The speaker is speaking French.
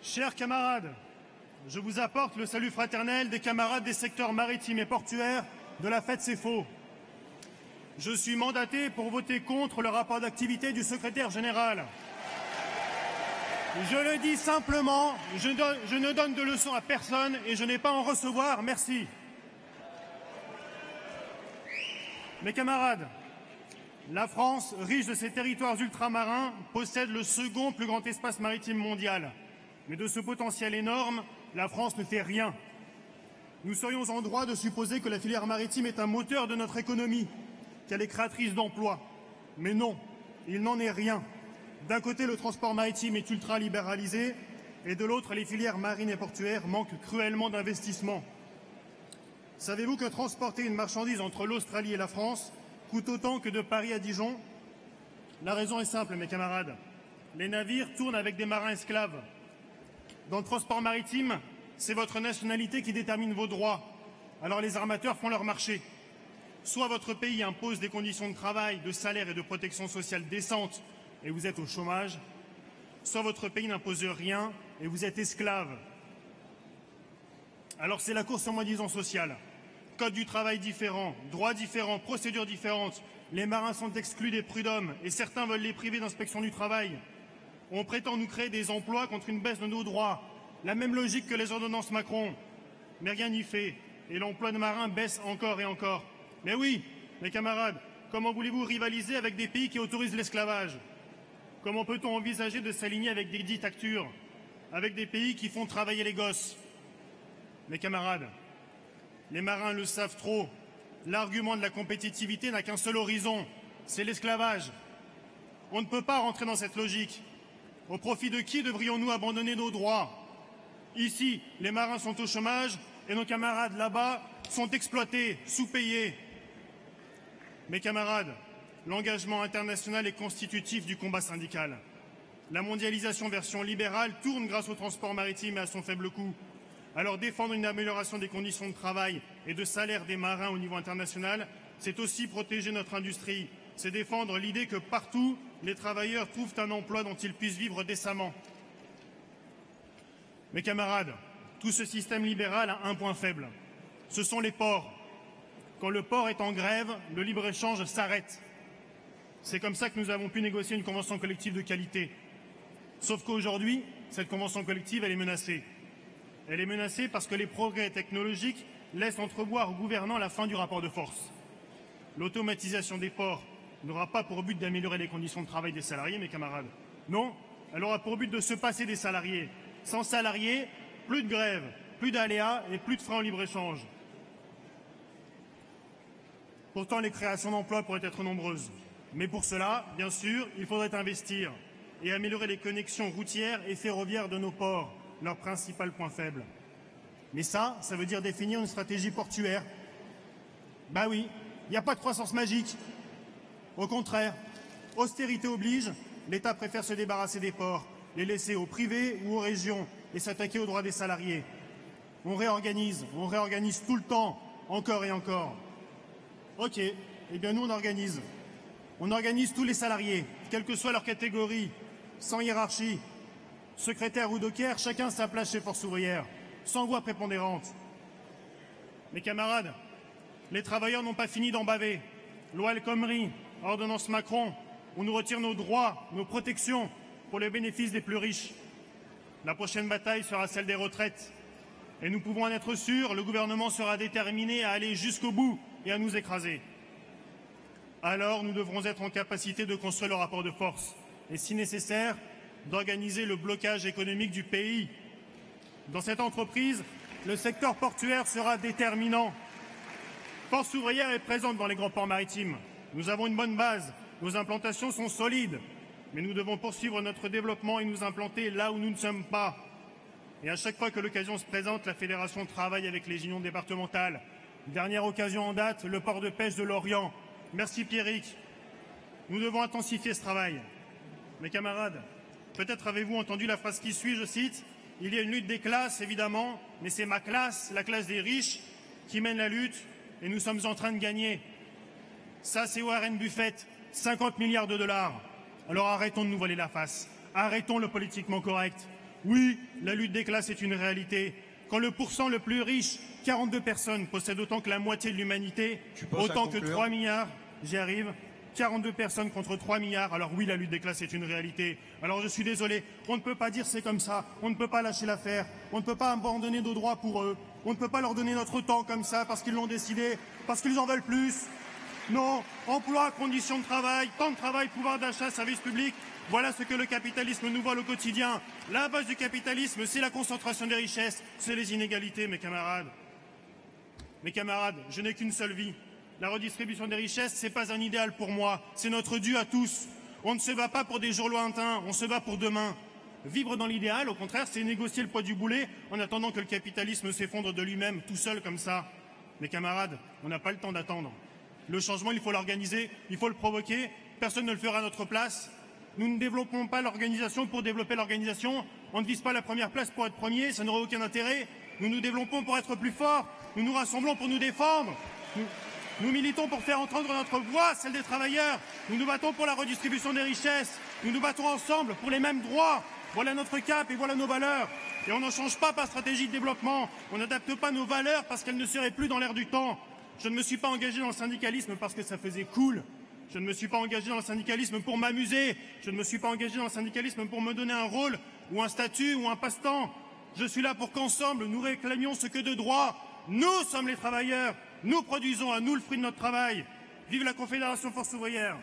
Chers camarades, je vous apporte le salut fraternel des camarades des secteurs maritimes et portuaires de la fête C'est Faux. Je suis mandaté pour voter contre le rapport d'activité du secrétaire général. Je le dis simplement, je ne donne de leçons à personne et je n'ai pas à en recevoir, merci. Mes camarades, la France, riche de ses territoires ultramarins, possède le second plus grand espace maritime mondial. Mais de ce potentiel énorme, la France ne fait rien. Nous serions en droit de supposer que la filière maritime est un moteur de notre économie, qu'elle est créatrice d'emplois. Mais non, il n'en est rien. D'un côté, le transport maritime est ultra-libéralisé, et de l'autre, les filières marines et portuaires manquent cruellement d'investissement. Savez-vous que transporter une marchandise entre l'Australie et la France coûte autant que de Paris à Dijon? La raison est simple, mes camarades. Les navires tournent avec des marins esclaves. Dans le transport maritime, c'est votre nationalité qui détermine vos droits. Alors les armateurs font leur marché. Soit votre pays impose des conditions de travail, de salaire et de protection sociale décentes et vous êtes au chômage, soit votre pays n'impose rien et vous êtes esclave. Alors c'est la course au moins-disant social. Code du travail différent, droits différents, procédures différentes. Les marins sont exclus des prud'hommes et certains veulent les priver d'inspection du travail. On prétend nous créer des emplois contre une baisse de nos droits. La même logique que les ordonnances Macron. Mais rien n'y fait. Et l'emploi de marins baisse encore et encore. Mais oui, mes camarades, comment voulez-vous rivaliser avec des pays qui autorisent l'esclavage? Comment peut-on envisager de s'aligner avec des dictatures, avec des pays qui font travailler les gosses? Mes camarades, les marins le savent trop. L'argument de la compétitivité n'a qu'un seul horizon, c'est l'esclavage. On ne peut pas rentrer dans cette logique. Au profit de qui devrions-nous abandonner nos droits? Ici, les marins sont au chômage et nos camarades là-bas sont exploités, sous-payés. Mes camarades, l'engagement international est constitutif du combat syndical. La mondialisation version libérale tourne grâce au transport maritime et à son faible coût. Alors défendre une amélioration des conditions de travail et de salaire des marins au niveau international, c'est aussi protéger notre industrie. C'est défendre l'idée que partout, les travailleurs trouvent un emploi dont ils puissent vivre décemment. Mes camarades, tout ce système libéral a un point faible. Ce sont les ports. Quand le port est en grève, le libre-échange s'arrête. C'est comme ça que nous avons pu négocier une convention collective de qualité. Sauf qu'aujourd'hui, cette convention collective, elle est menacée. Elle est menacée parce que les progrès technologiques laissent entrevoir aux gouvernants la fin du rapport de force. L'automatisation des ports n'aura pas pour but d'améliorer les conditions de travail des salariés, mes camarades. Non, elle aura pour but de se passer des salariés. Sans salariés, plus de grève, plus d'aléas et plus de freins au libre-échange. Pourtant, les créations d'emplois pourraient être nombreuses. Mais pour cela, bien sûr, il faudrait investir et améliorer les connexions routières et ferroviaires de nos ports, leur principal point faible. Mais ça veut dire définir une stratégie portuaire. Bah oui, il n'y a pas de croissance magique. Au contraire, austérité oblige, l'État préfère se débarrasser des ports, les laisser au privé ou aux régions et s'attaquer aux droits des salariés. On réorganise tout le temps, encore et encore. Ok, eh bien nous on organise. On organise tous les salariés, quelle que soit leur catégorie, sans hiérarchie. Secrétaire ou docker, chacun sa place chez Force ouvrière, sans voix prépondérante. Mes camarades, les travailleurs n'ont pas fini d'en baver. Loi El Khomri, ordonnance Macron, on nous retire nos droits, nos protections pour les bénéfices des plus riches. La prochaine bataille sera celle des retraites. Et nous pouvons en être sûrs, le gouvernement sera déterminé à aller jusqu'au bout et à nous écraser. Alors nous devrons être en capacité de construire le rapport de force et, si nécessaire, d'organiser le blocage économique du pays. Dans cette entreprise, le secteur portuaire sera déterminant. Force ouvrière est présente dans les grands ports maritimes. Nous avons une bonne base, nos implantations sont solides, mais nous devons poursuivre notre développement et nous implanter là où nous ne sommes pas. Et à chaque fois que l'occasion se présente, la Fédération travaille avec les unions départementales. Dernière occasion en date, le port de pêche de Lorient. Merci Pierrick. Nous devons intensifier ce travail. Mes camarades, peut-être avez-vous entendu la phrase qui suit, je cite, « Il y a une lutte des classes, évidemment, mais c'est ma classe, la classe des riches, qui mène la lutte, et nous sommes en train de gagner. » Ça, c'est Warren Buffett, 50 milliards de dollars. Alors arrêtons de nous voiler la face. Arrêtons le politiquement correct. Oui, la lutte des classes est une réalité. Quand le pourcent le plus riche, 42 personnes, possède autant que la moitié de l'humanité, autant que 3 milliards, j'y arrive, 42 personnes contre 3 milliards, alors oui, la lutte des classes est une réalité. Alors je suis désolé, on ne peut pas dire c'est comme ça, on ne peut pas lâcher l'affaire, on ne peut pas abandonner nos droits pour eux, on ne peut pas leur donner notre temps comme ça parce qu'ils l'ont décidé, parce qu'ils en veulent plus. Non, emploi, conditions de travail, temps de travail, pouvoir d'achat, service public, voilà ce que le capitalisme nous vole au quotidien. La base du capitalisme, c'est la concentration des richesses, c'est les inégalités, mes camarades. Mes camarades, je n'ai qu'une seule vie. La redistribution des richesses, ce n'est pas un idéal pour moi, c'est notre dû à tous. On ne se bat pas pour des jours lointains, on se bat pour demain. Vivre dans l'idéal, au contraire, c'est négocier le poids du boulet en attendant que le capitalisme s'effondre de lui-même, tout seul comme ça. Mes camarades, on n'a pas le temps d'attendre. Le changement, il faut l'organiser, il faut le provoquer, personne ne le fera à notre place. Nous ne développons pas l'organisation pour développer l'organisation, on ne vise pas la première place pour être premier, ça n'aurait aucun intérêt. Nous nous développons pour être plus forts, nous nous rassemblons pour nous défendre. Nous militons pour faire entendre notre voix, celle des travailleurs. Nous nous battons pour la redistribution des richesses. Nous nous battons ensemble pour les mêmes droits. Voilà notre cap et voilà nos valeurs. Et on n'en change pas par stratégie de développement. On n'adapte pas nos valeurs parce qu'elles ne seraient plus dans l'air du temps. Je ne me suis pas engagé dans le syndicalisme parce que ça faisait cool. Je ne me suis pas engagé dans le syndicalisme pour m'amuser. Je ne me suis pas engagé dans le syndicalisme pour me donner un rôle ou un statut ou un passe-temps. Je suis là pour qu'ensemble, nous réclamions ce que de droit. Nous sommes les travailleurs. Nous produisons à nous le fruit de notre travail. Vive la Confédération Force ouvrière.